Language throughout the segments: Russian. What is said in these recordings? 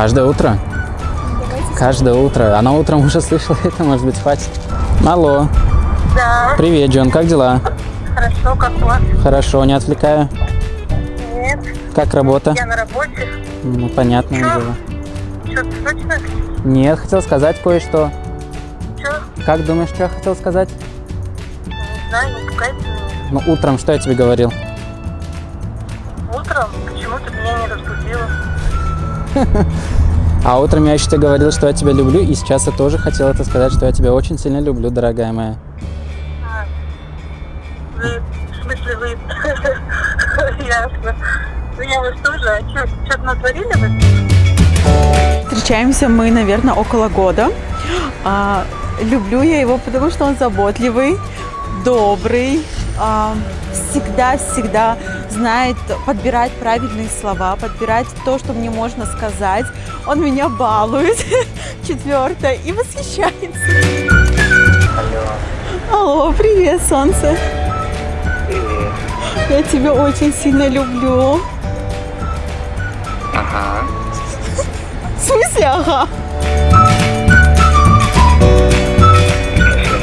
Каждое утро? Каждое утро. Она утром уже слышала это, может быть, хватит. Алло. Да. Привет, Джон, как дела? Хорошо, как у вас? Хорошо, не отвлекаю? Нет. Как работа? Я на работе. Ну, понятное дело. Что-то срочно? Нет, хотел сказать кое-что. Что? Как думаешь, что я хотел сказать? Не знаю, не пугайте меня. Ну, утром что я тебе говорил? Утром почему ты меня не разбудила? А утром я еще тебе говорил, что я тебя люблю, и сейчас я тоже хотел это сказать, что я тебя очень сильно люблю, дорогая моя. Вы, в смысле вы? Ясно. Ну я вас тоже, а что-то натворили вы? Встречаемся мы, наверное, около года. Люблю я его, потому что он заботливый, добрый, всегда знает подбирать правильные слова, подбирать то, что мне можно сказать. Он меня балует, четвертое, и восхищается. Алло, привет, солнце. Привет. Я тебя очень сильно люблю. Ага. В смысле, ага?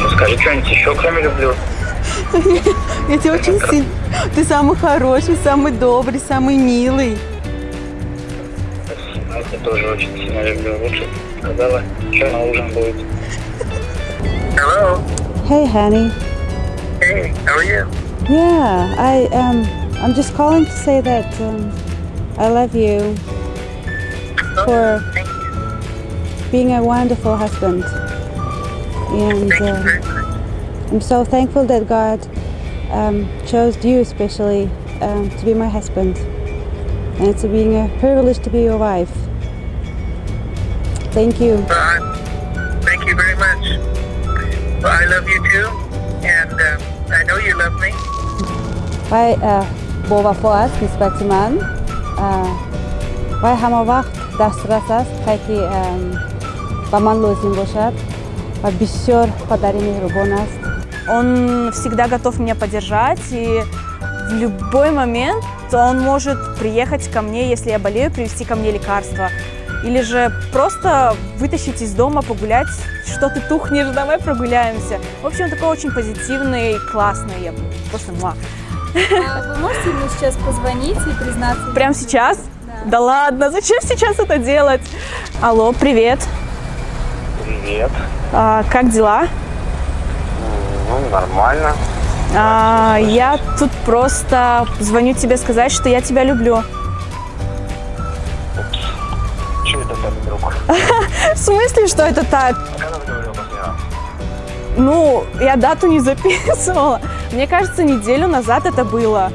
Ну скажи что-нибудь еще, кроме люблю. Я тебя очень сильно... Ты самый хороший, самый добрый, самый милый. Я тебя тоже очень сильно люблю. Лучше сказала, что на ужин будет. Hello. Hey, honey. Hey, how are you? Yeah, I'm just calling to say that I love you for Thank you. being a wonderful husband, and Thank you very much. I'm so thankful that God chose you especially to be my husband, and it's being a privilege to be your wife. Thank you. Thank you very much. Well, I love you too, and I know you love me. Wij boven voor ons, respect man. Wij hebben wacht, dat stress, kijken, баман лозим бошат, бисёр подарим мехрубонаст. Он всегда готов меня поддержать, и в любой момент он может приехать ко мне, если я болею, привезти ко мне лекарства. Или же просто вытащить из дома, погулять, что ты тухнешь, давай прогуляемся. В общем, он такой очень позитивный, классный, я просто муа. Вы можете ему сейчас позвонить и признаться? Прямо сейчас? Да ладно, зачем сейчас это делать? Алло, привет. Привет. Как дела? Ну, нормально. Я тут просто звоню тебе сказать, что я тебя люблю. Что это так вдруг? В смысле, что это так? Когда ты говорил последний раз? Ну, я дату не записывала. Мне кажется, неделю назад это было.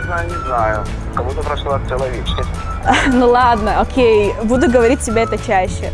Ну, не знаю. Как будто прошла целая вечность. Ну ладно, окей, буду говорить тебе это чаще.